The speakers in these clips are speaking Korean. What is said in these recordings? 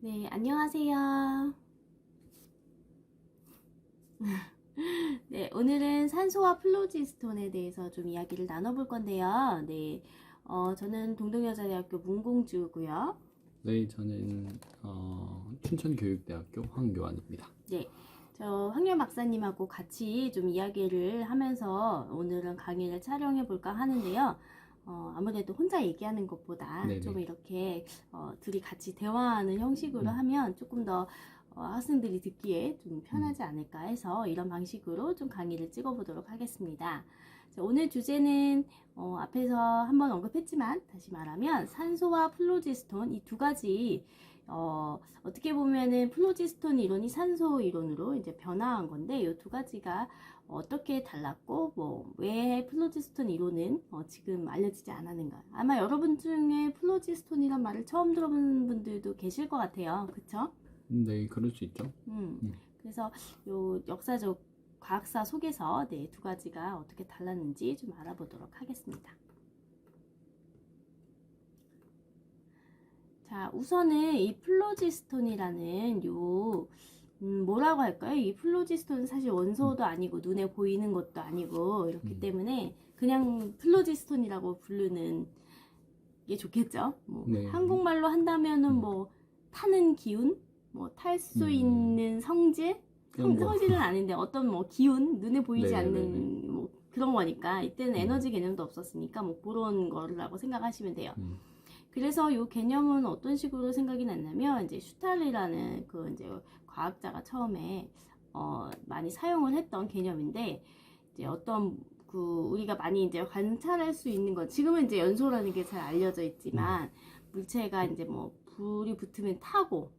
네, 안녕하세요. 네, 오늘은 산소와 플로지스톤에 대해서 좀 이야기를 나눠볼 건데요. 네, 저는 동덕여자대학교 문공주고요. 네, 저는 춘천교육대학교 황교안입니다. 네, 저 황열 박사님하고 같이 좀 이야기를 하면서 오늘은 강의를 촬영해 볼까 하는데요. 아무래도 혼자 얘기하는 것보다 네네. 좀 이렇게 둘이 같이 대화하는 형식으로 하면 조금 더 학생들이 듣기에 좀 편하지 않을까 해서 이런 방식으로 좀 강의를 찍어보도록 하겠습니다. 자, 오늘 주제는 앞에서 한번 언급했지만 다시 말하면 산소와 플로지스톤 이 두 가지 어떻게 보면은 플로지스톤 이론이 산소 이론으로 이제 변화한 건데 이 두 가지가 어떻게 달랐고 뭐 왜 플로지스톤 이론은 지금 알려지지 않았는가. 아마 여러분 중에 플로지스톤이란 말을 처음 들어본 분들도 계실 것 같아요. 그쵸? 네, 그럴 수 있죠. 그래서 요 역사적 과학사 속에서 네, 두 가지가 어떻게 달랐는지 좀 알아보도록 하겠습니다. 자, 우선은 이 플로지스톤이라는 뭐라고 할까요? 이 플로지스톤은 사실 원소도 아니고 눈에 보이는 것도 아니고 이렇기 때문에 그냥 플로지스톤이라고 부르는 게 좋겠죠. 뭐 네. 한국말로 한다면은 뭐 타는 기운, 뭐 탈 수 있는 성질, 성질은 아닌데 어떤 뭐 기운, 눈에 보이지 않는 뭐 그런 거니까 이때는 에너지 개념도 없었으니까 뭐 그런 거라고 생각하시면 돼요. 그래서 이 개념은 어떤 식으로 생각이 났냐면 이제 슈탈이라는 그 이제 과학자가 처음에 많이 사용을 했던 개념인데 이제 어떤 그 우리가 많이 이제 관찰할 수 있는 건 지금은 이제 연소라는 게 잘 알려져 있지만 물체가 이제 뭐 불이 붙으면 타고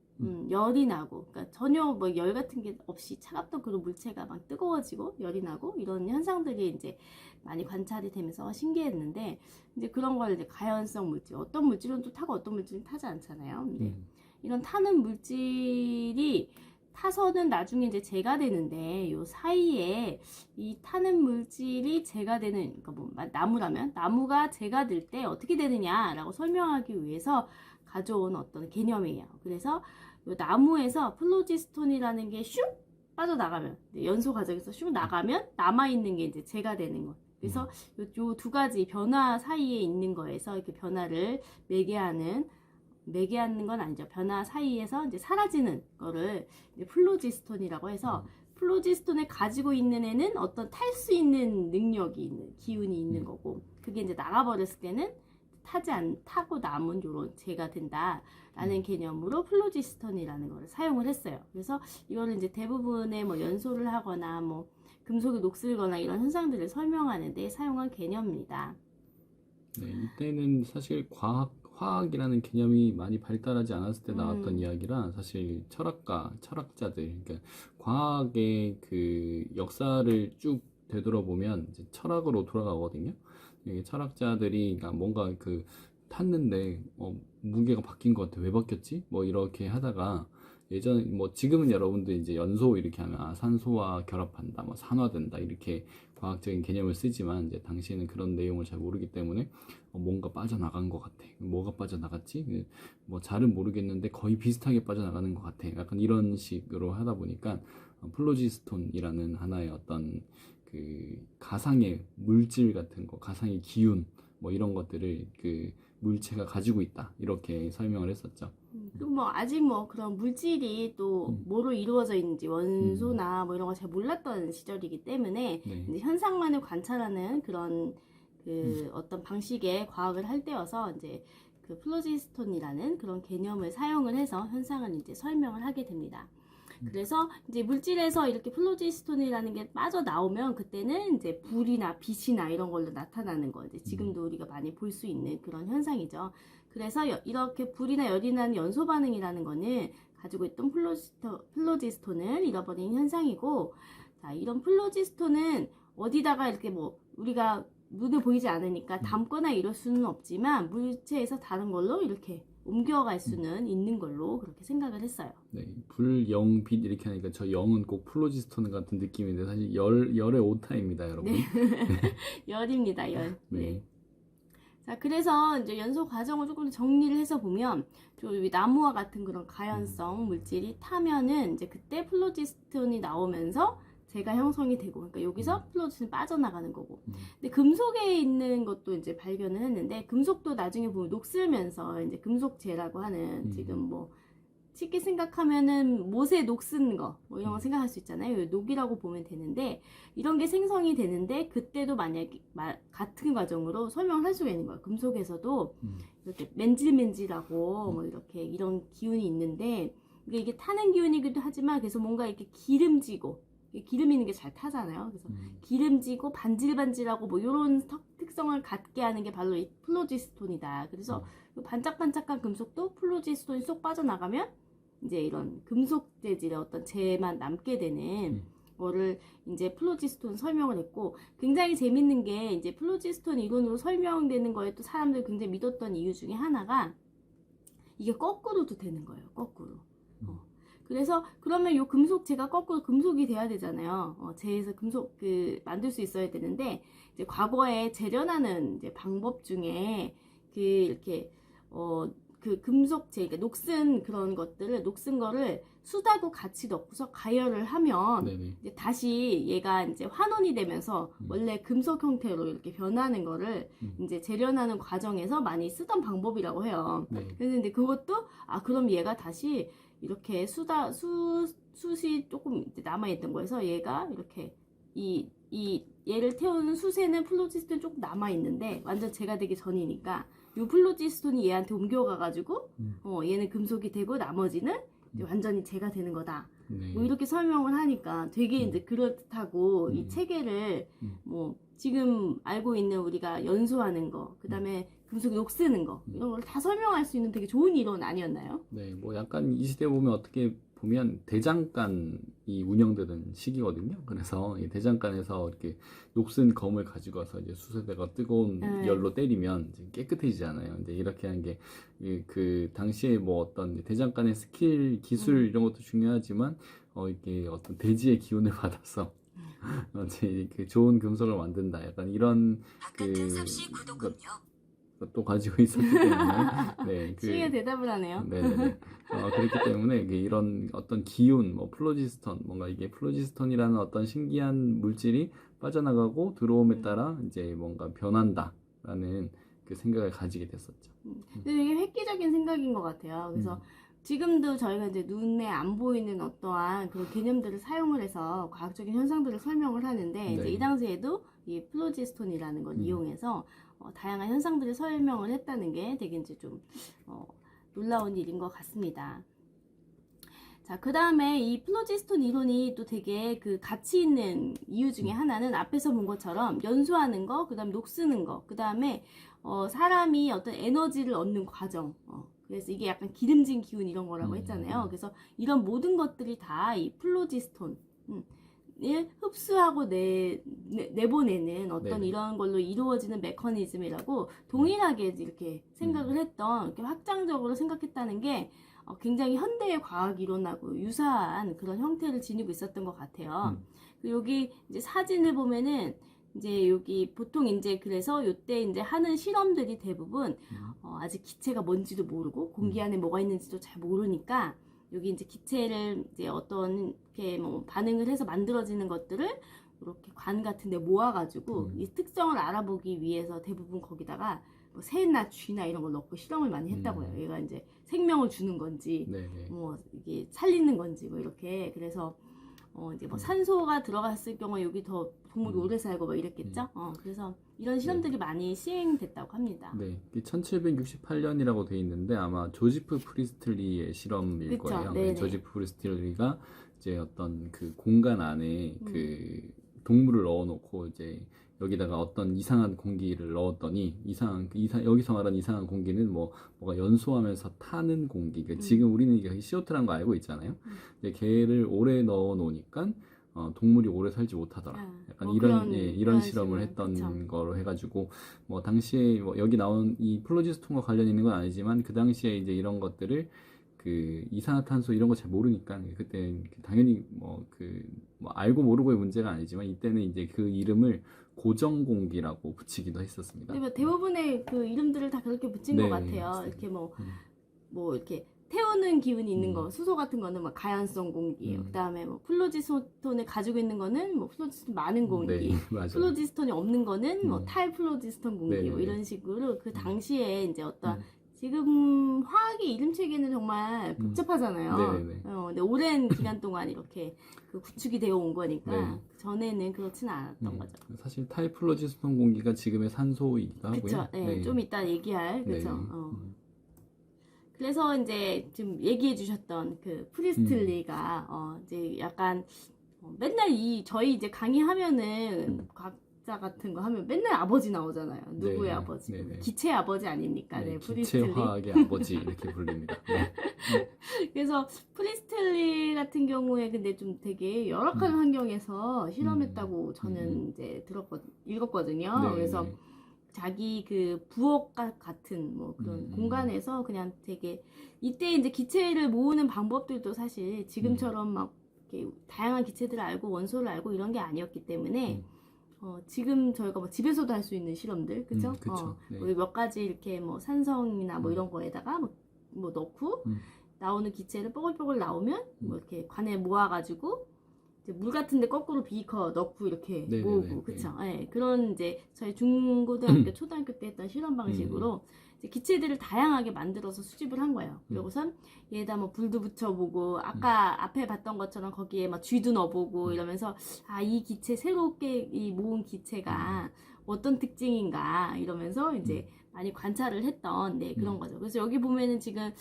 열이 나고 그러니까 전혀 뭐 열 같은 게 없이 차갑던 그런 물체가 막 뜨거워지고 열이 나고 이런 현상들이 이제 많이 관찰이 되면서 신기했는데 이제 그런 걸 이제 가연성 물질 어떤 물질은 또 타고 어떤 물질은 타지 않잖아요. 근데 이런 타는 물질이 타서는 나중에 이제 재가 되는데 요 사이에 이 타는 물질이 재가 되는 그러니까 뭐 나무라면 나무가 재가 될 때 어떻게 되느냐라고 설명하기 위해서 가져온 어떤 개념이에요. 그래서 요 나무에서 플로지스톤이라는 게 슉 빠져나가면 연소 과정에서 슉 나가면 남아있는 게 이제 재가 되는 거. 그래서 요 두 가지 변화 사이에 있는 거에서 이렇게 변화를 매개하는 건 아니죠. 변화 사이에서 이제 사라지는 거를 이제 플로지스톤이라고 해서 플로지스톤을 가지고 있는 애는 어떤 탈 수 있는 능력이 있는 기운이 있는 거고 그게 이제 나가버렸을 때는 타고 남은 요런 재가 된다라는 개념으로 플로지스톤이라는 걸 사용을 했어요. 그래서 이거를 이제 대부분의 뭐 연소를 하거나 뭐 금속이 녹슬거나 이런 현상들을 설명하는데 사용한 개념입니다. 네, 이때는 사실 화학이라는 개념이 많이 발달하지 않았을 때 나왔던 이야기라 사실 철학자들, 그러니까 과학의 그 역사를 쭉 되돌아보면 이제 철학으로 돌아가거든요. 이게 철학자들이 그러니까 뭔가 그 탔는데 무게가 바뀐 것 같아. 왜 바뀌었지? 뭐 이렇게 하다가 예전 뭐 지금은 여러분들 이제 연소 이렇게 하면 산소와 결합한다, 뭐 산화된다 이렇게 과학적인 개념을 쓰지만 이제 당시에는 그런 내용을 잘 모르기 때문에 뭔가 빠져나간 것 같아. 뭐가 빠져나갔지? 뭐 잘은 모르겠는데 거의 비슷하게 빠져나가는 것 같아. 약간 이런 식으로 하다 보니까 플로지스톤이라는 하나의 어떤 그 가상의 물질 같은 거, 가상의 기운 뭐 이런 것들을 그 물체가 가지고 있다 이렇게 설명을 했었죠. 그리고 뭐 아직 뭐 그런 물질이 또 뭐로 이루어져 있는지 원소나 뭐 이런 거 잘 몰랐던 시절이기 때문에 네. 이제 현상만을 관찰하는 그런 그 어떤 방식의 과학을 할 때여서 이제 그 플로지스톤이라는 그런 개념을 사용을 해서 현상을 이제 설명을 하게 됩니다. 그래서 이제 물질에서 이렇게 플로지스톤이라는 게 빠져나오면 그때는 이제 불이나 빛이나 이런 걸로 나타나는 거. 이제 지금도 우리가 많이 볼 수 있는 그런 현상이죠. 그래서 이렇게 불이나 열이 나는 연소 반응이라는 거는 가지고 있던 플로지스톤을 잃어버린 현상이고, 자, 이런 플로지스톤은 어디다가 이렇게 뭐 우리가 눈에 보이지 않으니까 담거나 이럴 수는 없지만 물체에서 다른 걸로 이렇게 옮겨갈 수는 있는 걸로 그렇게 생각을 했어요. 네, 불, 영, 빛 이렇게 하니까 저 영은 꼭 플로지스톤 같은 느낌인데 사실 열의 오타입니다, 여러분. 네. 열입니다, 열. 네. 네. 자, 그래서 이제 연소 과정을 조금 더 정리를 해서 보면, 좀 나무와 같은 그런 가연성 물질이 타면은 이제 그때 플로지스톤이 나오면서 재가 형성이 되고, 그러니까 여기서 플로지스톤이 빠져나가는 거고. 근데 금속에 있는 것도 이제 발견을 했는데, 금속도 나중에 보면 녹슬면서 이제 금속재라고 하는, 지금 뭐 쉽게 생각하면은 못에 녹슨 거, 뭐 이런 거 생각할 수 있잖아요. 녹이라고 보면 되는데, 이런 게 생성이 되는데, 그때도 만약에 같은 과정으로 설명을 할 수가 있는 거예요. 금속에서도 이렇게 맨질맨질하고 뭐 이렇게 이런 기운이 있는데, 이게 타는 기운이기도 하지만, 그래서 뭔가 이렇게 기름지고, 기름 있는 게 잘 타잖아요. 그래서 기름지고 반질반질하고 뭐 이런 특성을 갖게 하는 게 바로 이 플로지스톤이다. 그래서 반짝반짝한 금속도 플로지스톤이 쏙 빠져나가면 이제 이런 금속 재질의 어떤 재만 남게 되는 거를 이제 플로지스톤 설명을 했고, 굉장히 재밌는 게 이제 플로지스톤 이론으로 설명되는 거에 또 사람들이 굉장히 믿었던 이유 중에 하나가 이게 거꾸로도 되는 거예요. 거꾸로. 그래서 그러면 요 금속재가 거꾸로 금속이 돼야 되잖아요. 재에서 금속 만들 수 있어야 되는데, 이제 과거에 재련하는 이제 방법 중에 이렇게 그 금속재, 그러니까 녹슨 그런 것들을, 녹슨 거를 숯하고 같이 넣고서 가열을 하면 이제 다시 얘가 이제 환원이 되면서 원래 금속 형태로 이렇게 변하는 거를 이제 재련하는 과정에서 많이 쓰던 방법이라고 해요. 그래서 근데 그것도 그럼 얘가 다시 이렇게 숯이 조금 남아있던 거여서 얘가 이렇게 얘를 태우는 숯에는 플로지스톤이 조금 남아있는데 완전 재가 되기 전이니까 이 플로지스톤이 얘한테 옮겨가가지고 얘는 금속이 되고 나머지는 이제 완전히 재가 되는 거다. 뭐 이렇게 설명을 하니까 되게 이제 그럴듯하고 이 체계를 뭐 지금 알고 있는 우리가 연소하는 거, 그 다음에 금속 녹쓰는 거, 이런 걸 다 설명할 수 있는 되게 좋은 이론 아니었나요? 네, 뭐 약간 이 시대 보면 어떻게 보면 대장간이 운영되는 시기거든요. 그래서 이 대장간에서 이렇게 녹슨 검을 가지고 와서 이제 숯에다가 뜨거운 열로 때리면 이제 깨끗해지잖아요. 이제 이렇게 하는 게 그 당시에 뭐 어떤 대장간의 스킬, 기술 이런 것도 중요하지만 이게 어떤 대지의 기운을 받아서 이제 그 좋은 금속을 만든다. 약간 이런 또 가지고 있었기 때문에 시에 대답을 하네요. 네네네. 그렇기 때문에 이런 어떤 기운, 뭐 플로지스톤, 뭔가 이게 플로지스톤이라는 어떤 신기한 물질이 빠져나가고 들어옴에 따라 이제 뭔가 변한다라는 그 생각을 가지게 됐었죠. 근데 되게 획기적인 생각인 것 같아요. 그래서 지금도 저희가 이제 눈에 안 보이는 어떠한 그런 개념들을 사용을 해서 과학적인 현상들을 설명을 하는데 이제 이 당시에도 이 플로지스톤이라는 걸 이용해서 다양한 현상들을 설명을 했다는 게 되게 이제 좀 놀라운 일인 것 같습니다. 자, 그 다음에 이 플로지스톤 이론이 또 되게 그 가치 있는 이유 중에 하나는 앞에서 본 것처럼 연소하는 거, 그 다음에 녹쓰는 거, 그 다음에 사람이 어떤 에너지를 얻는 과정, 그래서 이게 약간 기름진 기운 이런 거라고 했잖아요. 그래서 이런 모든 것들이 다 이 플로지스톤 흡수하고 내보내는 어떤 이런 걸로 이루어지는 메커니즘이라고 동일하게 이렇게 생각을 했던, 이렇게 확장적으로 생각했다는 게 굉장히 현대의 과학 이론하고 유사한 그런 형태를 지니고 있었던 것 같아요. 여기 이제 사진을 보면은 이제 여기 보통 이제 그래서 요때 이제 하는 실험들이 대부분 아직 기체가 뭔지도 모르고 공기 안에 뭐가 있는지도 잘 모르니까 여기 이제 기체를 이제 어떤 이렇게 뭐 반응을 해서 만들어지는 것들을 이렇게 관 같은 데 모아가지고 이 특성을 알아보기 위해서 대부분 거기다가 뭐 새나 쥐나 이런 걸 넣고 실험을 많이 했다고요. 얘가 이제 생명을 주는 건지 뭐 이게 살리는 건지 뭐 이렇게. 그래서 이제 뭐 산소가 들어갔을 경우에 여기 더 동물이 오래 살고 뭐 이랬겠죠. 그래서 이런 실험들이 많이 시행됐다고 합니다. 네, 1768년이라고 돼 있는데 아마 조지프 프리스틀리의 실험일 그쵸? 거예요. 네네. 조지프 프리스틀리가 이제 어떤 그 공간 안에 그 동물을 넣어놓고 이제 여기다가 어떤 이상한 공기를 넣었더니 여기서 말하는 이상한 공기는 뭐가 연소하면서 타는 공기. 그러니까 지금 우리는 이게 CO2라는 거 알고 있잖아요. 근데 걔를 오래 넣어 놓으니까 동물이 오래 살지 못하더라. 약간 이런 실험을 했던 거로 해가지고 당시에 여기 나온 이 플로지스톤과 관련 있는 건 아니지만 그 당시에 이제 이런 것들을 그 이산화탄소 이런 거 잘 모르니까 그때 당연히 뭐 알고 모르고의 문제가 아니지만 이때는 이제 그 이름을 고정공기라고 붙이기도 했었습니다. 근데 뭐 대부분의 그 이름들을 다 그렇게 붙인 네, 것 같아요. 맞습니다. 이렇게 뭐 이렇게 태우는 기운이 있는 거, 수소 같은 거는 뭐 가연성 공기, 그다음에 뭐 플로지스톤을 가지고 있는 거는 뭐 플로지스톤 많은 공기, 네, 맞아요. 플로지스톤이 없는 거는 뭐 탈플로지스톤 공기, 네, 뭐 네. 이런 식으로 그 당시에 이제 어떤 지금 화학의 이름 체계는 정말 복잡하잖아요. 네네네. 근데 오랜 기간 동안 이렇게 그 구축이 되어 온 거니까 네. 전에는 그렇지는 않았던 거죠. 사실 탈플로지스톤 공기가 지금의 산소이기도 하고요. 그쵸. 네, 좀 이따 얘기할, 그쵸. 네. 그래서 이제 지금 얘기해 주셨던 그 프리스틀리가 이제 약간 맨날 저희 이제 강의하면은 과학자 같은 거 하면 맨날 아버지 나오잖아요. 누구의 네, 아버지? 네, 네. 기체 아버지 아닙니까? 네, 네, 기체 프리스틀리. 화학의 아버지 이렇게 불립니다. 네. 그래서 프리스틀리 같은 경우에 근데 좀 되게 열악한 환경에서 실험했다고 저는 이제 읽었거든요. 네, 그래서 네. 자기 그 부엌 같은 뭐 그런 공간에서 그냥 되게 이때 이제 기체를 모으는 방법들도 사실 지금처럼 막 이렇게 다양한 기체들을 알고 원소를 알고 이런 게 아니었기 때문에 지금 저희가 뭐 집에서도 할 수 있는 실험들, 그죠? 그쵸. 네. 뭐 몇 가지 이렇게 뭐 산성이나 뭐 이런 거에다가 뭐 넣고 나오는 기체를 뽀글뽀글 나오면 뭐 이렇게 관에 모아가지고 이제 물 같은데 거꾸로 비커 넣고 이렇게 네네네. 모으고, 그쵸? 네. 그런 이제 저희 중고등학교, 초등학교 때 했던 실험 방식으로 이제 기체들을 다양하게 만들어서 수집을 한 거예요. 그리고선 얘에다 뭐 불도 붙여보고 아까 앞에 봤던 것처럼 거기에 막 쥐도 넣어보고 이러면서 이 기체 새롭게 이 모은 기체가 어떤 특징인가 이러면서 이제 많이 관찰을 했던 그런 거죠. 그래서 여기 보면은 지금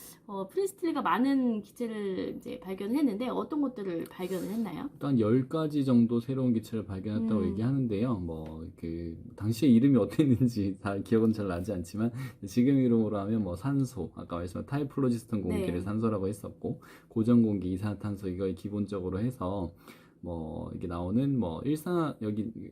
프리스틀리가 많은 기체를 이제 발견했는데 어떤 것들을 발견을 했나요? 일단 10가지 정도 새로운 기체를 발견했다고 얘기하는데요. 뭐 당시에 이름이 어땠는지 다 기억은 잘 나지 않지만 지금 이름으로 하면 뭐 산소, 아까 말씀한 타이플로지스톤 공기를 네. 산소라고 했었고 고정 공기, 이산화탄소 이걸 기본적으로 해서 뭐 이게 나오는 뭐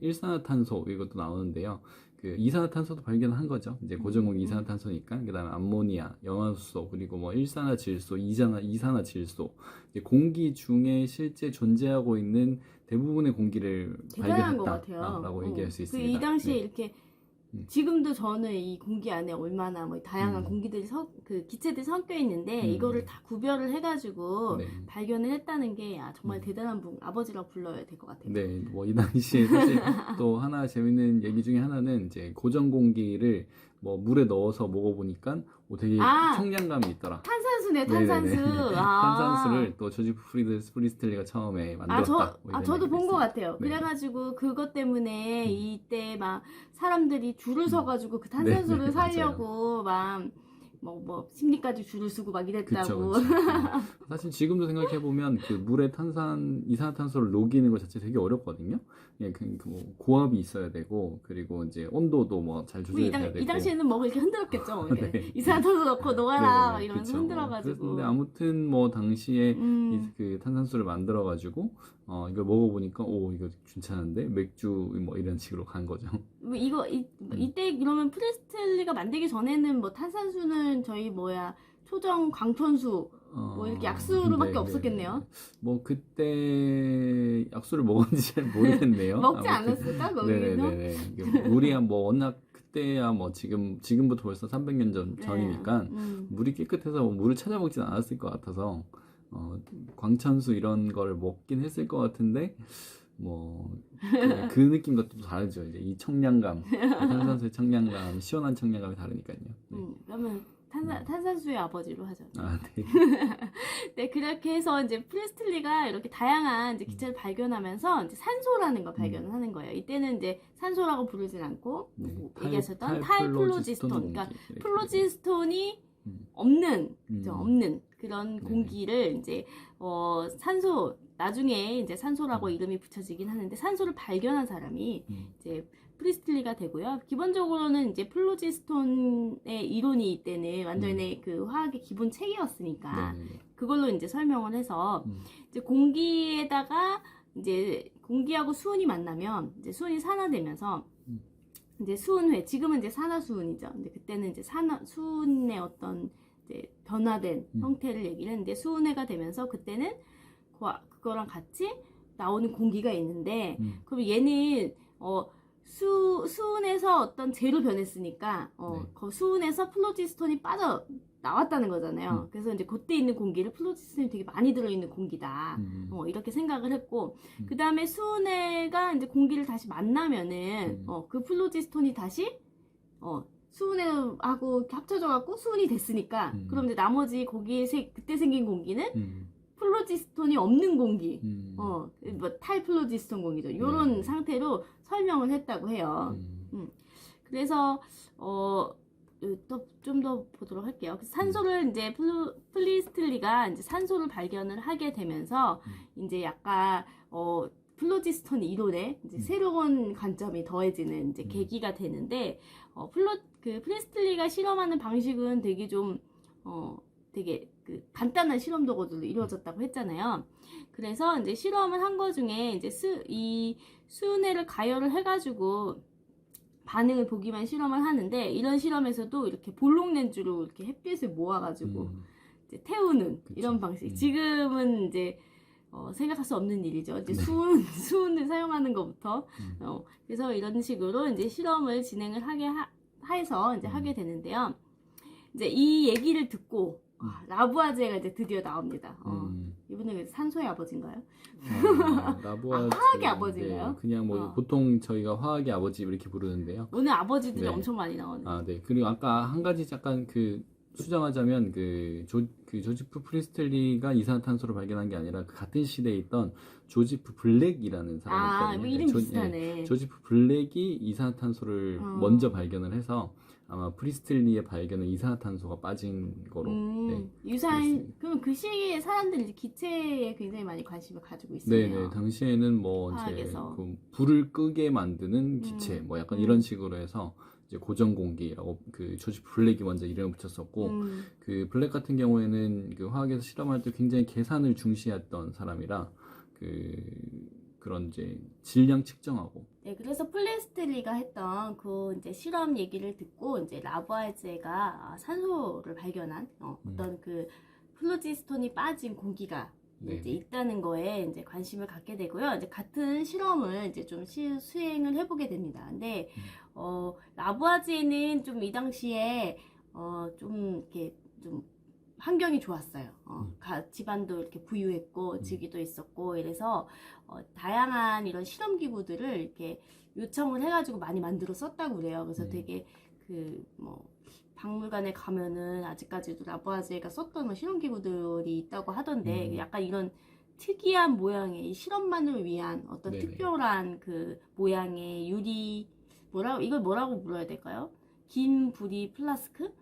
일산화탄소 이것도 나오는데요. 그 이산화탄소도 발견한 거죠. 이제 고정공기 이산화탄소니까. 그다음에 암모니아, 염화수소, 그리고 뭐 일산화질소, 이산화질소. 이제 공기 중에 실제 존재하고 있는 대부분의 공기를 대단한 것 같아요. 발견했다라고 얘기할 수 있습니다. 이 당시에 네. 이렇게 지금도 저는 이 공기 안에 얼마나 뭐 다양한 공기들이 그 기체들이 섞여 있는데 이거를 다 구별을 해가지고 네. 발견을 했다는 게 정말 대단한 아버지라고 불러야 될 것 같아요. 네, 뭐 이 당시에 사실 또 하나 재밌는 얘기 중에 하나는 이제 고정 공기를 뭐 물에 넣어서 먹어보니까 되게 청량감이 있더라. 탄산수네, 탄산수. 네네네. 탄산수를 또 조지 프리스틀리가 처음에 만들었다. 뭐 이런 저도 얘기도 본 것 있어요. 같아요. 네. 그래가지고 그것 때문에 이때 막 사람들이 줄을 서가지고 그 탄산수를 네, 사려고 막 뭐 심리까지 줄을 서고 막 이랬다고. 그쵸. 사실 지금도 생각해보면 그 물에 이산화탄소를 녹이는 것 자체 되게 어렵거든요. 예, 뭐 고압이 있어야 되고, 그리고 이제 온도도 뭐 잘 조절해야 되고. 이 당시에는 뭐 이렇게 흔들었겠죠. 이렇게. 네. 이산화탄소 넣고 녹아라 네네네, 막 이러면서 그쵸. 흔들어가지고. 근데 아무튼 뭐 당시에 그 탄산수를 만들어가지고 이걸 먹어보니까 이거 괜찮은데 맥주 뭐 이런 식으로 간 거죠. 뭐 이때 그러면 프레스텔리가 만들기 전에는 뭐 탄산수는 저희 초정 광천수 뭐 이렇게 약수로밖에 없었겠네요. 뭐 그때 약수를 먹었는지 잘 모르겠네요. 먹지 않았을까 거기서? 네네네. 물이 뭐 워낙 그때야 뭐 지금부터 벌써 300년 전이니까 물이 깨끗해서 뭐 물을 찾아 먹진 않았을 것 같아서 광천수 이런 걸 먹긴 했을 것 같은데 뭐 그 느낌과 또 다르죠. 이제 이 청량감, 탄산수의 청량감, 시원한 청량감이 다르니까요. 네. 그러면 탄산수의 아버지로 하죠. 네. 네, 그렇게 해서 이제 프레스틀리가 이렇게 다양한 이제 기체를 발견하면서 이제 산소라는 걸 발견을 하는 거예요. 이때는 이제 산소라고 부르진 않고 뭐 얘기하셨던 탈플로지스톤, 그러니까 플로지스톤이 없는 그런 공기를 이제 산소, 나중에 이제 산소라고 이름이 붙여지긴 하는데 산소를 발견한 사람이 이제 프리스틀리가 되고요. 기본적으로는 이제 플로지스톤의 이론이 이때는 완전히 그 화학의 기본 책이었으니까 그걸로 이제 설명을 해서 이제 공기에다가 이제 공기하고 수은이 만나면 이제 수은이 산화되면서 이제 수은회, 지금은 이제 산화수은이죠. 근데 그때는 이제 수은의 어떤 이제 변화된 음. 형태를 얘기를 했는데 수은회가 되면서 그때는 그거랑 같이 나오는 공기가 있는데 그럼 얘는 수은에서 어떤 재로 변했으니까 네. 그 수은에서 플로지스톤이 빠져 나왔다는 거잖아요. 그래서 이제 그때 있는 공기를 플로지스톤이 되게 많이 들어있는 공기다. 이렇게 생각을 했고 그 다음에 수은회가 이제 공기를 다시 만나면은 그 플로지스톤이 다시 수은회하고 합쳐져갖고 수은이 됐으니까 그럼 이제 나머지 거기에 그때 생긴 공기는 플로지스톤이 없는 공기, 뭐 탈플로지스톤 공기죠. 이런 네. 상태로 설명을 했다고 해요. 그래서 좀 더 보도록 할게요. 그래서 산소를 이제 플리스틀리가 이제 산소를 발견을 하게 되면서 이제 약간 플로지스톤 이론에 이제 새로운 관점이 더해지는 이제 계기가 되는데 플리스틀리가 실험하는 방식은 되게 좀 되게 그 간단한 실험 도구들로 이루어졌다고 했잖아요. 그래서 이제 실험을 한 거 중에 이제 이 수은회를 가열을 해가지고 반응을 보기만 실험을 하는데 이런 실험에서도 이렇게 볼록 렌즈로 이렇게 햇빛을 모아가지고 이제 태우는 그쵸. 이런 방식. 지금은 이제 생각할 수 없는 일이죠. 이제 네. 수은을 사용하는 것부터. 그래서 이런 식으로 이제 실험을 진행을 해서 이제 하게 되는데요. 이제 이 얘기를 듣고 라부아제가 이제 드디어 나옵니다. 이분은 산소의 아버지인가요? 라부아제. 화학의 아버지인가요? 네, 그냥 뭐 보통 저희가 화학의 아버지 이렇게 부르는데요. 오늘 아버지들이 네. 엄청 많이 나오네요. 네. 그리고 아까 한 가지 잠깐 수정하자면 조지프 프리스틀리가 이산화탄소를 발견한 게 아니라 그 같은 시대에 있던 조지프 블랙이라는 사람이 있거든요. 뭐 이름 비슷하네. 조지프 블랙이 이산화탄소를 먼저 발견을 해서 아마 프리스틀리의 발견은 이산화탄소가 빠진 거로. 그럼 그 시기에 사람들이 이제 기체에 굉장히 많이 관심을 가지고 있어요. 네네. 당시에는 뭐 화학에서. 이제 불을 끄게 만드는 기체, 뭐 약간 이런 식으로 해서 이제 고전 공기라고 그 조지프 블랙이 먼저 이름을 붙였었고, 그 블랙 같은 경우에는 그 화학에서 실험할 때 굉장히 계산을 중시했던 사람이라 그런 이제 질량 측정하고. 네, 그래서 플리스틀리가 했던 그 이제 실험 얘기를 듣고 이제 라부아제가 산소를 발견한 어떤 그 플로지스톤이 빠진 공기가 이제 있다는 거에 이제 관심을 갖게 되고요. 이제 같은 실험을 이제 좀 수행을 해보게 됩니다. 근데 라부아제는 좀 이 당시에 좀 이렇게 좀 환경이 좋았어요. 집안도 이렇게 부유했고 직위도 있었고 이래서 다양한 이런 실험 기구들을 이렇게 요청을 해가지고 많이 만들어 썼다고 그래요. 그래서 되게 박물관에 가면은 아직까지도 라부아제가 썼던 뭐 실험 기구들이 있다고 하던데 약간 이런 특이한 모양의 실험만을 위한 어떤 특별한 그 모양의 유리 이걸 뭐라고 불러야 될까요? 긴 부리 플라스크?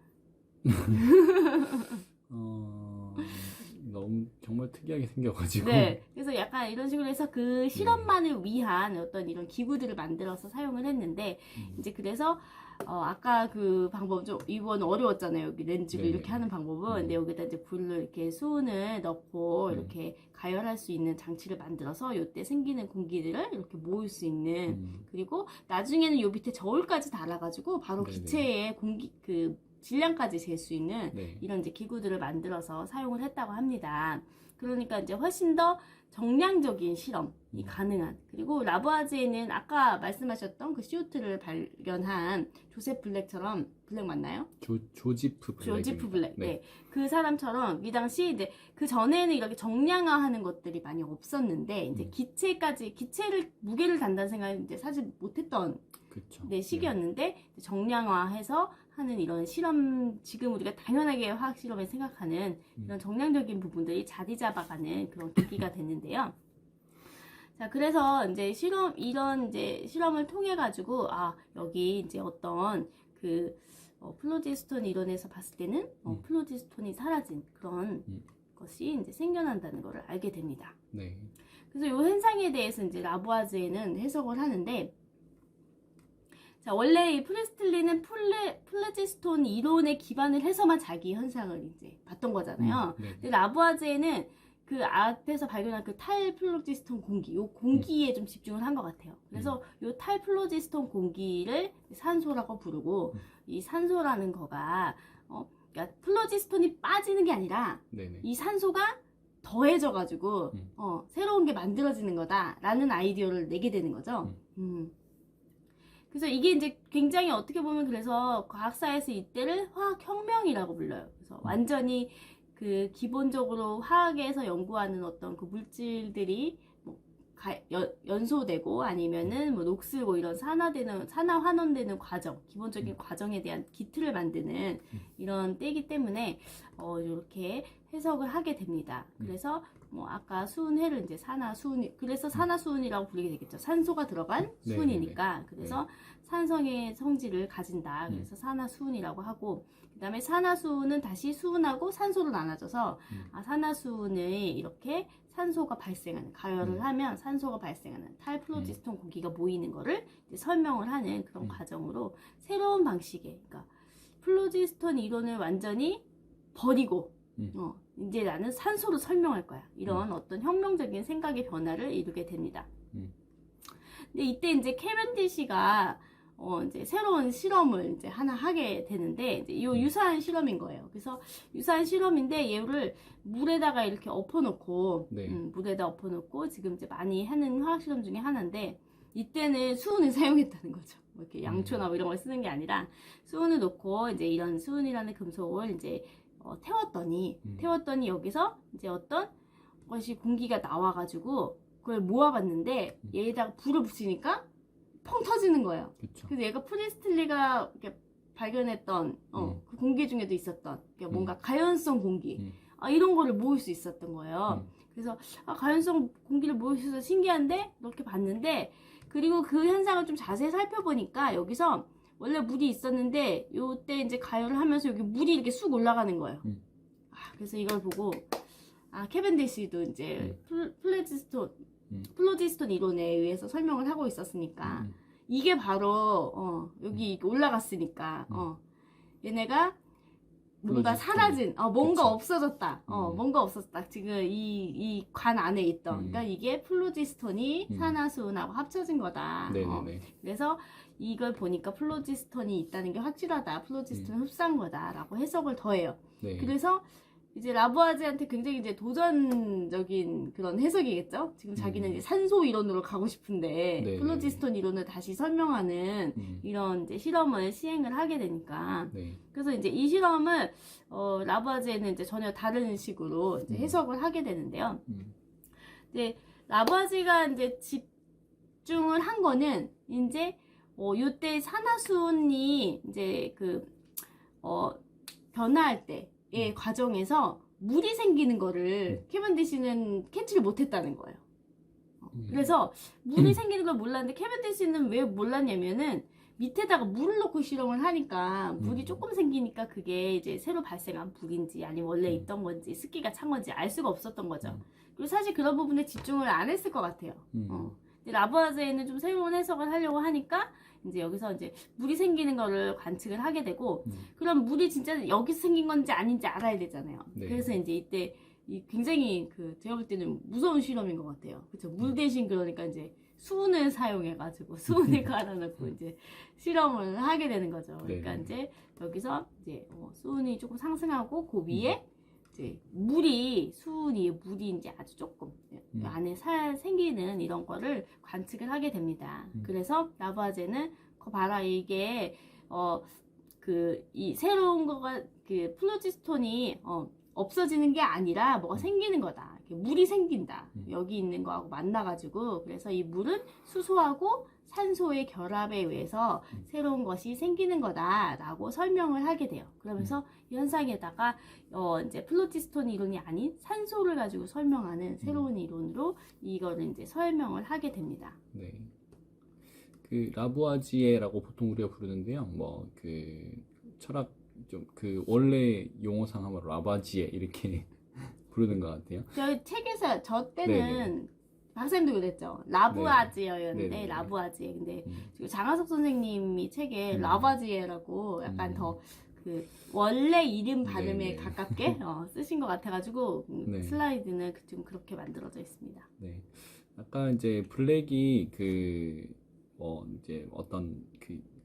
너무 정말 특이하게 생겨가지고. 네, 그래서 약간 이런 식으로 해서 그 실험만을 위한 어떤 이런 기구들을 만들어서 사용을 했는데 이제 그래서 아까 그 방법 좀 이번 어려웠잖아요. 여기 렌즈로 이렇게 하는 방법은. 근데 여기다 이제 불을 이렇게 수은을 넣고 이렇게 가열할 수 있는 장치를 만들어서 이때 생기는 공기들을 이렇게 모을 수 있는 그리고 나중에는 요 밑에 저울까지 달아가지고 바로 기체의 공기 그 질량까지 잴 수 있는 이런 이제 기구들을 만들어서 사용을 했다고 합니다. 그러니까 이제 훨씬 더 정량적인 실험이 가능한. 그리고 라부아제는 아까 말씀하셨던 그 CO2를 발견한 조셉 블랙처럼 블랙 맞나요? 조지프 블랙. 조지프 블랙. 네. 그 사람처럼 이 당시 이제 그 전에는 이렇게 정량화하는 것들이 많이 없었는데 이제 기체를 무게를 단다는 생각은 이제 사실 못했던 시기였는데 정량화해서 하는 이런 실험, 지금 우리가 당연하게 화학 실험에 생각하는 이런 정량적인 부분들이 자리 잡아가는 그런 계기가 됐는데요. 자, 그래서 이제 이런 이제 실험을 통해 가지고 여기 이제 어떤 그 플로지스톤 이론에서 봤을 때는 플로지스톤이 사라진 그런 것이 이제 생겨난다는 것을 알게 됩니다. 네. 그래서 이 현상에 대해서 이제 라부아제는 해석을 하는데. 자, 원래 이 프리스틀리는 플로지스톤 이론에 기반을 해서만 자기 현상을 이제 봤던 거잖아요. 근데 라부아제는 그 앞에서 발견한 그 탈플로지스톤 공기, 요 공기에 좀 집중을 한 것 같아요. 그래서 요 탈플로지스톤 공기를 산소라고 부르고 이 산소라는 거가 그러니까 플로지스톤이 빠지는 게 아니라 네네. 이 산소가 더해져가지고 새로운 게 만들어지는 거다라는 아이디어를 내게 되는 거죠. 그래서 이게 이제 굉장히 어떻게 보면 그래서 과학사에서 이때를 화학혁명이라고 불러요. 그래서 완전히 그 기본적으로 화학에서 연구하는 어떤 그 물질들이 뭐 연소되고 아니면은 뭐 녹슬고 이런 산화환원되는 과정, 기본적인 과정에 대한 기틀을 만드는 이런 때이기 때문에 이렇게 해석을 하게 됩니다. 그래서 뭐 아까 수은해를 이제 산화수은, 그래서 산화수은이라고 부르게 되겠죠. 산소가 들어간 수은이니까. 그래서 산성의 성질을 가진다. 그래서 산화수은이라고 하고, 그 다음에 산화수은은 다시 수은하고 산소로 나눠져서 산화수은에 이렇게 산소가 발생하는, 가열을 하면 산소가 발생하는 탈플로지스톤 공기가 모이는 거를 이제 설명을 하는 그런 과정으로 새로운 방식의, 그러니까 플로지스톤 이론을 완전히 버리고 이제 나는 산소로 설명할 거야. 이런 어떤 혁명적인 생각의 변화를 이루게 됩니다. 근데 이때 이제 캐벤디시가 이제 새로운 실험을 이제 하나 하게 되는데, 이제 이 유사한 실험인 거예요. 그래서 유사한 실험인데 얘를 물에다가 이렇게 엎어놓고, 물에다 엎어놓고 지금 이제 많이 하는 화학 실험 중에 하나인데, 이때는 수은을 사용했다는 거죠. 뭐 이렇게 양초나 뭐 이런 걸 쓰는 게 아니라 수은을 놓고 이제 이런 수은이라는 금속을 이제 태웠더니 여기서 이제 어떤 것이 공기가 나와가지고 그걸 모아봤는데 얘에다가 불을 붙이니까 펑 터지는 거예요. 그쵸. 그래서 얘가 프리스틀리가 이렇게 발견했던 그 공기 중에도 있었던 뭔가 가연성 공기 이런 거를 모을 수 있었던 거예요. 그래서 가연성 공기를 모을 수 있어서 신기한데 이렇게 봤는데, 그리고 그 현상을 좀 자세히 살펴보니까 여기서 원래 물이 있었는데 요때 이제 가열을 하면서 여기 물이 이렇게 쑥 올라가는 거예요. 그래서 이걸 보고 캐벤디시도 이제 플로지스톤 이론에 의해서 설명을 하고 있었으니까 이게 바로 여기 올라갔으니까 얘네가 뭔가 사라진 뭔가 그쵸. 없어졌다. 뭔가 없었다. 지금 이 관 안에 있던 그러니까 이게 플로지스톤이 산화수은하고 합쳐진 거다. 그래서 이걸 보니까 플로지스톤이 있다는 게 확실하다. 플로지스톤을 흡수한 거다라고 해석을 더해요. 그래서 이제 라부아제한테 굉장히 이제 도전적인 그런 해석이겠죠. 지금 자기는 이제 산소 이론으로 가고 싶은데 플로지스톤 이론을 다시 설명하는 이런 이제 실험을 시행을 하게 되니까. 그래서 이제 이 실험을 라부아제는 이제 전혀 다른 식으로 이제 해석을 하게 되는데요. 이제 라부아제가 이제 집중을 한 거는 이제 요때 산화수은이 이제 변화할 때의 과정에서 물이 생기는 거를 캐벤디시는 캐치를 못했다는 거예요. 그래서 물이 생기는 걸 몰랐는데 캐벤디시는 왜 몰랐냐면은 밑에다가 물을 넣고 실험을 하니까 물이 조금 생기니까 그게 이제 새로 발생한 불인지 아니면 원래 있던 건지 습기가 찬 건지 알 수가 없었던 거죠. 그리고 사실 그런 부분에 집중을 안 했을 것 같아요. 라부아제에는 좀 새로운 해석을 하려고 하니까 이제 여기서 이제 물이 생기는 거를 관측을 하게 되고, 그럼 물이 진짜 여기서 생긴 건지 아닌지 알아야 되잖아요. 그래서 이제 이때 굉장히 제가 볼 때는 무서운 실험인 것 같아요. 그쵸? 물 대신 그러니까 이제 수은을 사용해가지고 수은을 갈아넣고 이제 실험을 하게 되는 거죠. 그러니까 이제 여기서 이제 수은이 조금 상승하고 그 위에 이제 물이 이제 아주 조금 안에 생기는 이런 거를 관측을 하게 됩니다. 그래서 라부아제는 봐라 이게 이 새로운 거가 플로지스톤이 없어지는 게 아니라 뭐가 생기는 거다. 물이 생긴다. 여기 있는 거하고 만나가지고 그래서 이 물은 수소하고 산소의 결합에 의해서 새로운 것이 생기는 거다라고 설명을 하게 돼요. 그러면서 이 현상에다가 이제 플로지스톤 이론이 아닌 산소를 가지고 설명하는 새로운 이론으로 이거를 이제 설명을 하게 됩니다. 그 라부아지에라고 보통 우리가 부르는데요. 뭐 철학 좀 원래 용어상 하면 라부아지에 이렇게 부르는 것 같아요. 저희 책에서 저 때는 박사님도 그랬죠. 라부아지에였는데 라부아지에. 근데 지금 장하석 선생님이 책에 라부아지에라고 약간 더 원래 이름 발음에 가깝게 쓰신 것 같아가지고 슬라이드는 좀 그렇게 만들어져 있습니다. 아까 이제 블랙이 이제 어떤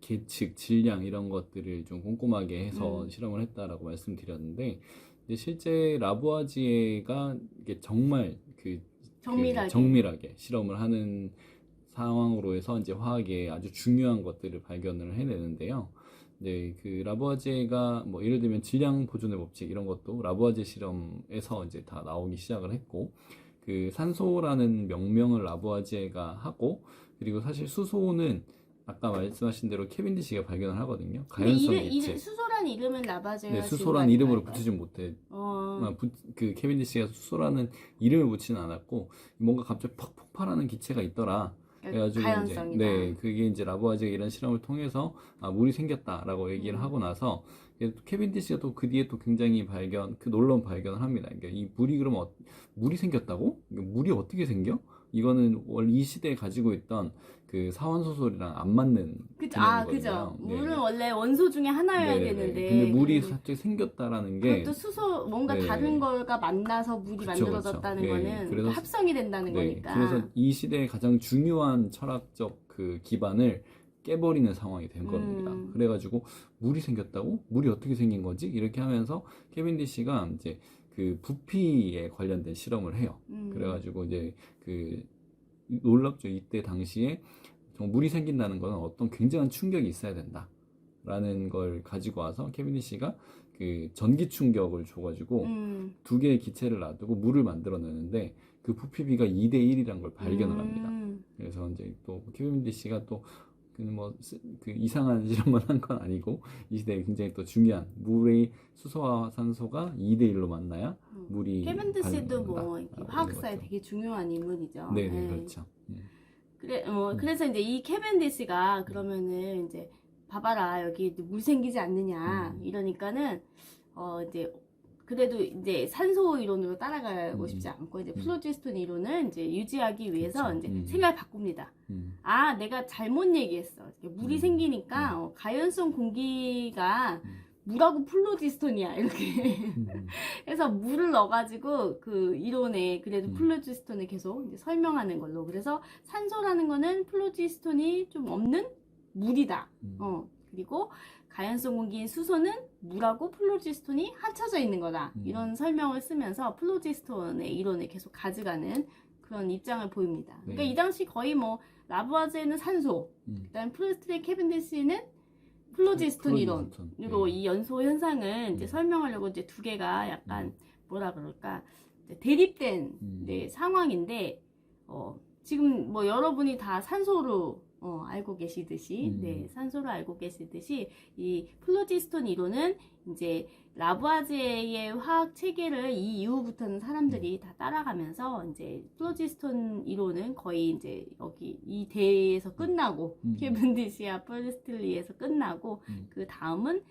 계측, 질량 이런 것들을 좀 꼼꼼하게 해서 실험을 했다라고 말씀드렸는데, 이제 실제 라부아지에가 이게 정말 정밀하게 실험을 하는 상황으로 해서 이제 화학의 아주 중요한 것들을 발견을 해내는데요. 네, 그 라부아지에가 뭐 예를 들면 질량 보존의 법칙 이런 것도 라부아지에 실험에서 이제 다 나오기 시작을 했고, 그 산소라는 명명을 라부아지에가 하고, 그리고 사실 수소는 아까 말씀하신 대로 케빈디시가 발견을 하거든요. 가연성 기체. 수소라는 이름은 라부아지에가 네, 수소라는 이름으로 붙이진 못해. 그 케빈디시가 수소라는 이름을 붙이는 않았고, 뭔가 갑자기 퍽 폭발하는 기체가 있더라. 그래가지고 가연성이다. 네, 그게 이제 라부아지에가 이런 실험을 통해서 물이 생겼다라고 얘기를 하고 나서 케빈디시가 또 그 뒤에 또 굉장히 그 놀라운 발견을 합니다. 그러니까 이 물이 그러면 물이 생겼다고? 물이 어떻게 생겨? 이거는 원래 이 시대에 가지고 있던 그 사원소설이랑 안 맞는 개념이거든요. 그죠. 네. 물은 원래 원소 중에 하나여야 네네네. 되는데. 근데 물이 갑자기 생겼다라는 게 그것도 수소 뭔가 네. 다른 거가 만나서 물이 그쵸, 만들어졌다는 그쵸. 네. 거는 그래서 합성이 된다는 거니까. 그래서 이 시대의 가장 중요한 철학적 그 기반을 깨버리는 상황이 된 겁니다. 그래가지고 물이 생겼다고? 물이 어떻게 생긴 거지? 이렇게 하면서 케빈디시가 이제 그 부피에 관련된 실험을 해요. 그래가지고 이제 그 놀랍죠. 이때 당시에 정말 물이 생긴다는 것은 어떤 굉장한 충격이 있어야 된다라는 걸 가지고 와서 케빈디시가 그 전기 충격을 줘가지고 두 개의 기체를 놔두고 물을 만들어내는데 그 부피비가 2대 1이란 걸 발견을 합니다. 그래서 이제 또 케빈디시가 또 그 이상한 실험만 한 건 아니고 이 시대에 굉장히 또 중요한 물의 수소와 산소가 2대 1로 만나야 물이 케빈디시도 뭐 발생한다. 화학사에 되게 중요한 인물이죠. 네, 네. 그렇죠. 그래서 이제 이 케빈디시가 그러면은 이제 봐봐라 여기 물 생기지 않느냐 이러니까는 이제 그래도 이제 산소 이론으로 따라가고 싶지 않고 이제 플로지스톤 이론을 이제 유지하기 위해서 그렇죠. 이제 생각을 바꿉니다. 아, 내가 잘못 얘기했어. 물이 생기니까 가연성 공기가 물하고 플로지스톤이야 이렇게 해서 물을 넣어가지고 그 이론에 그래도 플로지스톤을 계속 이제 설명하는 걸로. 그래서 산소라는 거는 플로지스톤이 좀 없는 물이다. 그리고 가연성 공기인 수소는 물하고 플로지스톤이 합쳐져 있는 거다. 이런 설명을 쓰면서 플로지스톤의 이론을 계속 가져가는 그런 입장을 보입니다. 그러니까 이 당시 거의 뭐 라부아지에는 산소, 그다음 프루스트의 케빈디시는 플로지스톤 이론으로 이 연소 현상을 이제 설명하려고 이제 두 개가 약간 뭐라 그럴까 대립된 상황인데 지금 뭐 여러분이 다 산소로 알고 계시듯이 산소로 알고 계시듯이 이 플로지스톤 이론은 이제 라부아지에의 화학 체계를 이 이후부터는 사람들이 다 따라가면서 이제 플로지스톤 이론은 거의 이제 여기 이 대에서 끝나고 케빈디시와 프레스틀리에서 끝나고 그 다음은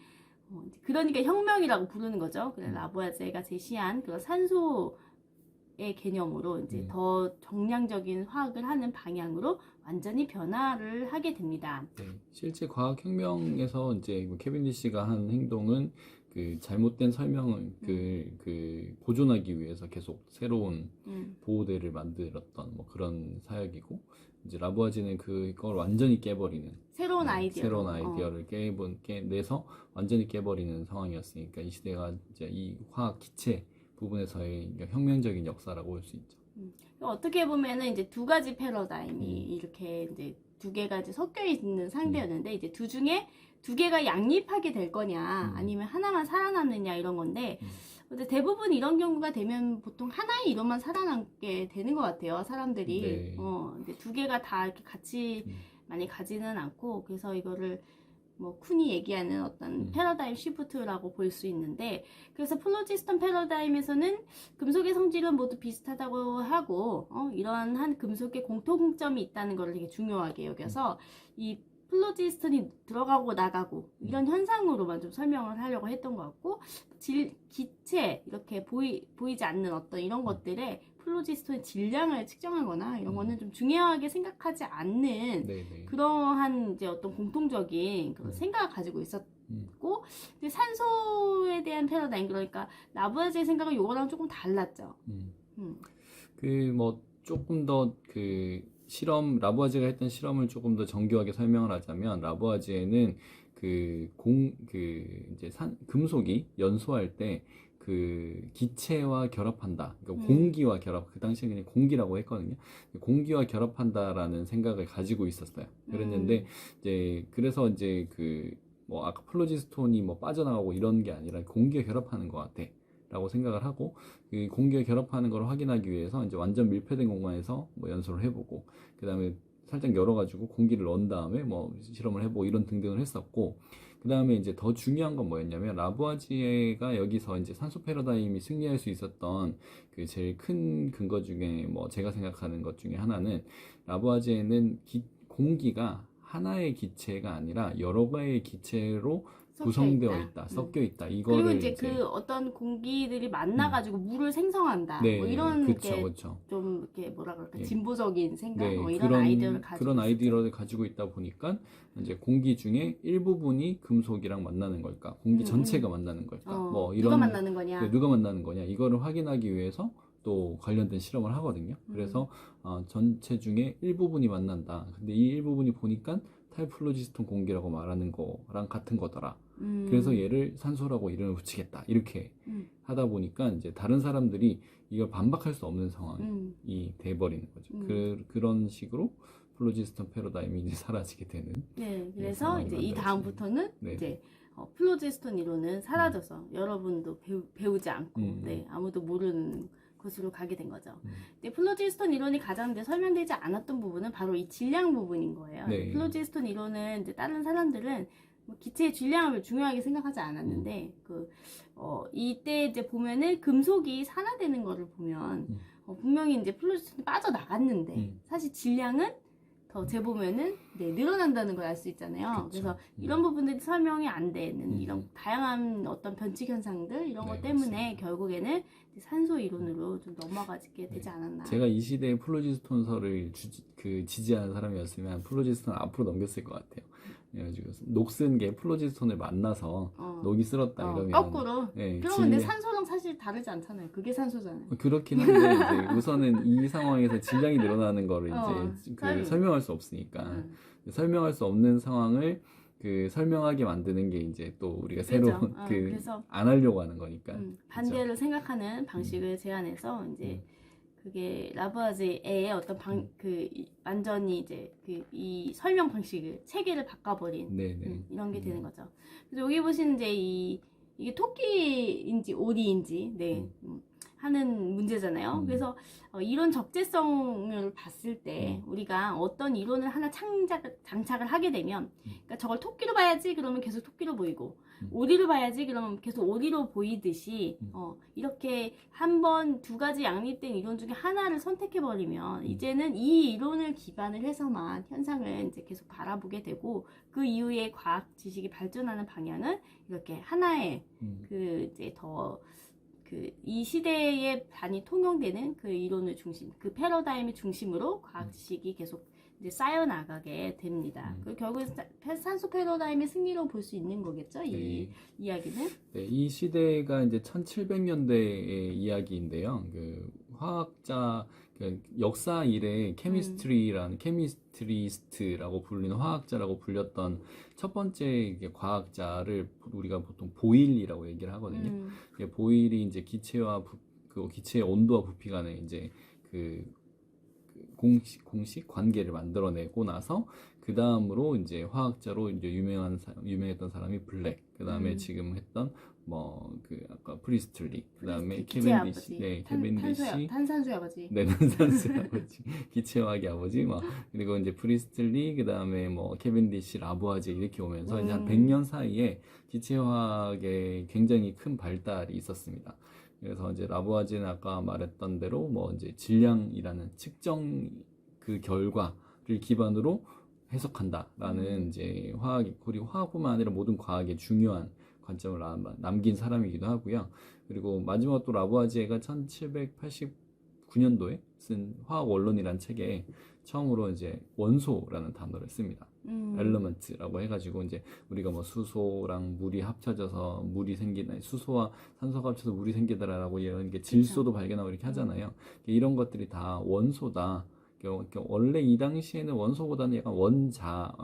그러니까 혁명이라고 부르는 거죠. 그래서 라부아지에가 제시한 그 산소의 개념으로 이제 더 정량적인 화학을 하는 방향으로 완전히 변화를 하게 됩니다. 네, 실제 과학혁명에서 이제 케빈디시가 한 행동은 그 잘못된 설명을 그 보존하기 위해서 계속 새로운 보호대를 만들었던 뭐 그런 사역이고, 이제 라부아지는 그걸 완전히 깨버리는 새로운 아이디어를 깨내서 완전히 깨버리는 상황이었으니까 이 시대가 이제 이 화학 기체 부분에서의 혁명적인 역사라고 볼 수 있죠. 어떻게 보면은 이제 두 가지 패러다임이 이렇게 이제 두 개가 이제 섞여 있는 상태였는데 이제 두 중에 두 개가 양립하게 될 거냐 아니면 하나만 살아남느냐 이런 건데 근데 대부분 이런 경우가 되면 보통 하나의 이론만 살아남게 되는 것 같아요 사람들이. 근데 두 개가 다 이렇게 같이 많이 가지는 않고 그래서 이거를 뭐 쿤이 얘기하는 어떤 패러다임 시프트라고 볼 수 있는데 그래서 플로지스톤 패러다임에서는 금속의 성질은 모두 비슷하다고 하고 이러한 금속의 공통점이 있다는 걸 되게 중요하게 여겨서 이 플로지스톤이 들어가고 나가고 이런 현상으로만 좀 설명을 하려고 했던 것 같고 기체 이렇게 보이지 않는 어떤 이런 것들에 플로지스톤의 질량을 측정하거나 이런 거는 좀 중요하게 생각하지 않는 그러한 이제 어떤 공통적인 그런 생각을 가지고 있었고 근데 산소에 대한 패러다임 그러니까 라부아지의 생각은 요거랑 조금 달랐죠. 그 뭐 조금 더 그 라부아제가 했던 실험을 조금 더 정교하게 설명을 하자면, 라부아제는 이제 금속이 연소할 때 기체와 결합한다. 그러니까 공기와 결합, 그 당시에 그냥 공기라고 했거든요. 공기와 결합한다라는 생각을 가지고 있었어요. 그랬는데, 그래서 뭐 아까 플로지스톤이 뭐 빠져나가고 이런 게 아니라 공기와 결합하는 것 같아. 라고 생각을 하고, 그 공기와 결합하는 걸 확인하기 위해서 이제 완전 밀폐된 공간에서 뭐 연소를 해보고, 그 다음에 살짝 열어가지고 공기를 넣은 다음에 뭐 실험을 해보고 이런 등등을 했었고, 그 다음에 이제 더 중요한 건 뭐였냐면, 라부아지에가 여기서 이제 산소 패러다임이 승리할 수 있었던 그 제일 큰 근거 중에 뭐 제가 생각하는 것 중에 하나는, 라부아지에는 공기가 하나의 기체가 아니라 여러 개의 기체로 구성되어 있다, 섞여 있다. 그리고 이거를 이제 그 어떤 공기들이 만나가지고 물을 생성한다. 뭐 이런 그쵸. 좀 이렇게 뭐라 그럴까, 예. 진보적인 생각, 네, 뭐 이런 아이디어를 가지고 그런 아이디어를 가지고 있다 보니까 이제 공기 중에 일부분이 금속이랑 만나는 걸까, 공기 전체가 만나는 걸까, 뭐 이런 누가 만나는 거냐, 누가 만나는 거냐, 이거를 확인하기 위해서 또 관련된 실험을 하거든요. 그래서 전체 중에 일부분이 만난다. 근데 이 일부분이 보니까 탈플로지스톤 공기라고 말하는 거랑 같은 거더라. 그래서 얘를 산소라고 이름을 붙이겠다. 이렇게 하다 보니까 이제 다른 사람들이 이걸 반박할 수 없는 상황이 돼버리는 거죠. 그런 식으로 플로지스톤 패러다임이 이제 사라지게 되는. 네, 그래서 이제 이 다음부터는 이제 플로지스톤 이론은 사라져서 여러분도 배우지 않고, 아무도 모르는 곳으로 가게 된 거죠. 근데 플로지스톤 이론이 가장 설명되지 않았던 부분은 바로 이 질량 부분인 거예요. 플로지스톤 이론은 이제 다른 사람들은 뭐 기체의 질량을 중요하게 생각하지 않았는데, 이때 이제 보면은 금속이 산화되는 거를 보면 분명히 이제 플로지스톤이 빠져나갔는데 사실 질량은 더 재보면은 늘어난다는 걸 알 수 있잖아요. 그쵸. 그래서 이런 부분들이 설명이 안 되는 이런 다양한 어떤 변칙 현상들 이런 것 때문에 맞습니다. 결국에는 산소 이론으로 좀 넘어가게 되지 않았나. 제가 이 시대에 플로지스톤설을 지지하는 사람이었으면 플로지스톤 앞으로 넘겼을 것 같아요. 그래가지고 녹슨 게 플로지스톤을 만나서 녹이 쓸었다 이러면 거꾸로. 네, 그러면 근데 산소랑 사실 다르지 않잖아요. 그게 산소잖아요. 그렇긴 한데 이제 우선은 이 상황에서 질량이 늘어나는 거를 이제 설명할 수 없으니까 설명할 수 없는 상황을 설명하게 만드는 게 이제 또 우리가 새로운 그래서 안 하려고 하는 거니까 반대를 그렇죠? 생각하는 방식을 제안해서 이제 그게 라부아제의 어떤 완전히 이제 이 설명 방식을 체계를 바꿔버린 이런 게 되는 거죠. 그래서 여기 보시는 이제 이게 토끼인지 오리인지 하는 문제잖아요. 그래서 이론 적재성을 봤을 때 우리가 어떤 이론을 하나 장착을 하게 되면, 그러니까 저걸 토끼로 봐야지 그러면 계속 토끼로 보이고, 오리로 봐야지 그러면 계속 오리로 보이듯이 이렇게 한 번 두 가지 양립된 이론 중에 하나를 선택해 버리면 이제는 이 이론을 기반을 해서만 현상을 이제 계속 바라보게 되고, 그 이후에 과학 지식이 발전하는 방향은 이렇게 하나의 이제 이 시대에 많이 통용되는 그 이론을 중심, 그 패러다임의 중심으로 과학 지식이 계속 이제 쌓여 나가게 됩니다. 결국 산소 패러다임의 승리로 볼 수 있는 거겠죠, 이 이야기는. 네, 이 시대가 이제 1700년대의 이야기인데요. 화학자, 역사 이래 케미스트리스트라고 불리는 화학자라고 불렸던 첫 번째 과학자를 우리가 보통 보일이라고 얘기를 하거든요. 보일이 이제 기체의 온도와 부피 간에 이제 공식 관계를 만들어내고 나서 그 다음으로 이제 화학자로 이제 유명했던 사람이 블랙, 그 다음에 지금 했던 아까 프리스틀리, 그 다음에 캐벤디시, 탄산수의 아버지. 네, 탄산수의 아버지, 기체화학의 아버지, 그리고 이제 프리스틀리, 그 다음에 캐벤디시, 라부아제 이렇게 오면서 이제 한 100년 사이에 기체화학에 굉장히 큰 발달이 있었습니다. 그래서 이제 라부아제는 아까 말했던 대로 이제 질량이라는 측정 그 결과를 기반으로 해석한다라는 이제 그리고 화학뿐만 아니라 모든 과학의 중요한 관점을 남긴 사람이기도 하고요. 그리고 마지막 또 라부아제가 1789년도에 쓴 화학 원론이라는 책에 처음으로 이제 원소라는 단어를 씁니다. 엘리먼트라고 해가지고 이제 우리가 수소랑 물이 합쳐져서 물이 생기나, 수소와 산소가 합쳐서 물이 생기더라라고 이런 게 질소도 발견하고 이렇게 하잖아요. 이런 것들이 다 원소다. 그러니까 원래 이 당시에는 원소보다는 약간 원소가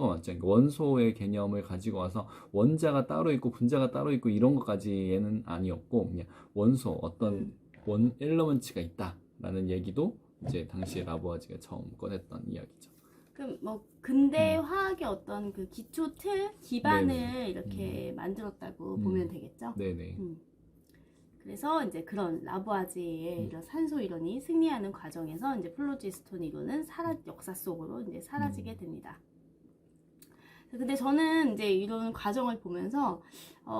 맞죠. 그러니까 원소의 개념을 가지고 와서 원자가 따로 있고 분자가 따로 있고 이런 것까지는 아니었고 그냥 원소 어떤 원 엘러먼츠가 있다라는 얘기도 이제 당시에 라부아지가 처음 꺼냈던 이야기죠. 그럼 뭐 근대 화학의 어떤 그 기초 틀 기반을 네네. 이렇게 만들었다고 보면 되겠죠. 네네. 그래서 이제 그런 라부아지의 이런 산소 이론이 승리하는 과정에서 이제 플로지스톤 이론은 역사 속으로 이제 사라지게 됩니다. 근데 저는 이제 이런 과정을 보면서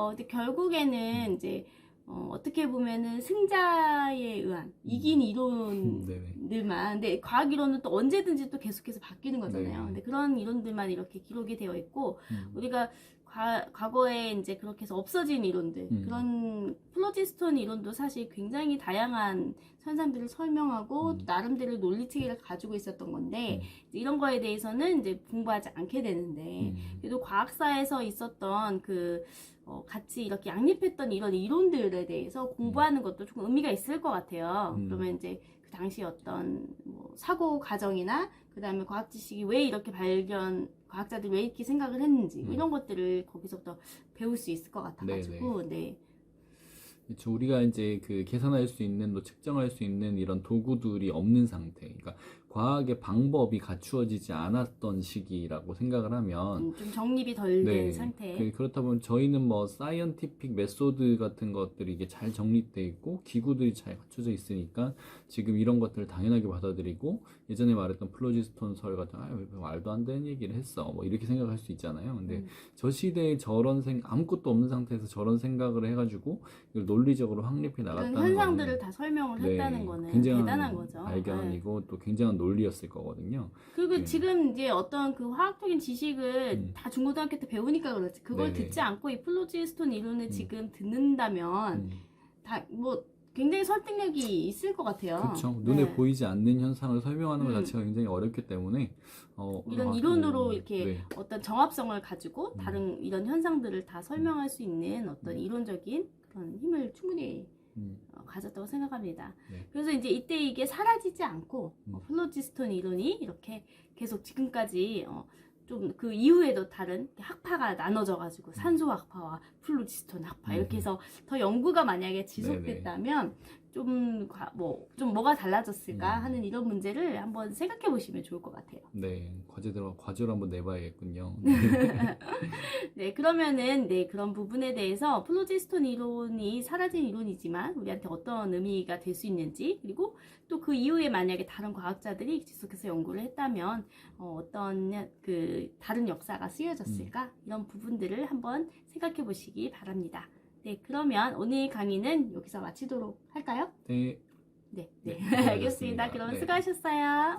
근데 결국에는 이제 어떻게 보면은 승자에 의한 이긴 이론들만, 근데 과학 이론은 또 언제든지 또 계속해서 바뀌는 거잖아요. 네. 근데 그런 이론들만 이렇게 기록이 되어 있고 우리가 과거에 이제 그렇게 해서 없어진 이론들, 그런 플로지스톤 이론도 사실 굉장히 다양한 현상들을 설명하고 나름대로 논리체계를 가지고 있었던 건데 이런 거에 대해서는 이제 공부하지 않게 되는데 그래도 과학사에서 있었던 그 같이 이렇게 양립했던 이런 이론들에 대해서 공부하는 것도 조금 의미가 있을 것 같아요. 그러면 이제 그 당시 어떤 뭐 사고 과정이나 그 다음에 과학 지식이 왜 이렇게 과학자들이 왜 이렇게 생각을 했는지 이런 것들을 거기서부터 배울 수 있을 것 같아가지고 네. 그렇죠. 우리가 이제 그 계산할 수 있는, 또 측정할 수 있는 이런 도구들이 없는 상태. 그러니까 과학의 방법이 갖추어지지 않았던 시기라고 생각을 하면 좀 정립이 덜 된 상태. 그렇다 보면 저희는 뭐 사이언티픽 메소드 같은 것들이 이게 잘 정립돼 있고 기구들이 잘 갖춰져 있으니까 지금 이런 것들을 당연하게 받아들이고 예전에 말했던 플로지스톤 설 같은 왜 말도 안 되는 얘기를 했어 뭐 이렇게 생각할 수 있잖아요. 근데 저 시대에 아무것도 없는 상태에서 저런 생각을 해가지고 이걸 논리적으로 확립해 나갔다는 그런 현상들을 다 설명을 했다는 거는 대단한 거죠. 발견이고 또 굉장한 논리였을 거거든요. 그리고 지금 이제 어떤 그 화학적인 지식을 다 중고등학교 때 배우니까 그렇지. 그걸 듣지 않고 이 플로지스톤 이론을 지금 듣는다면 다 뭐 굉장히 설득력이 있을 것 같아요. 그렇죠. 눈에 보이지 않는 현상을 설명하는 것 자체가 굉장히 어렵기 때문에 이런 이론으로 이렇게 어떤 정합성을 가지고 다른 이런 현상들을 다 설명할 수 있는 어떤 이론적인 그런 힘을 충분히 가졌다고 생각합니다. 그래서 이제 이때 이게 사라지지 않고 플로지스톤 이론이 이렇게 계속 지금까지 좀 그 이후에도 다른 학파가 나눠져 가지고 산소 학파와 플로지스톤 학파 이렇게 해서 더 연구가 만약에 지속됐다면 좀 뭐가 달라졌을까 하는 이런 문제를 한번 생각해 보시면 좋을 것 같아요. 네, 과제로 한번 내봐야겠군요. 네, 그러면은 그런 부분에 대해서 플로지스톤 이론이 사라진 이론이지만 우리한테 어떤 의미가 될 수 있는지, 그리고 또 그 이후에 만약에 다른 과학자들이 지속해서 연구를 했다면 어떤 그 다른 역사가 쓰여졌을까, 이런 부분들을 한번 생각해 보시기 바랍니다. 네, 그러면 오늘 강의는 여기서 마치도록 할까요? 네. 네, 알겠습니다. 그러면 수고하셨어요.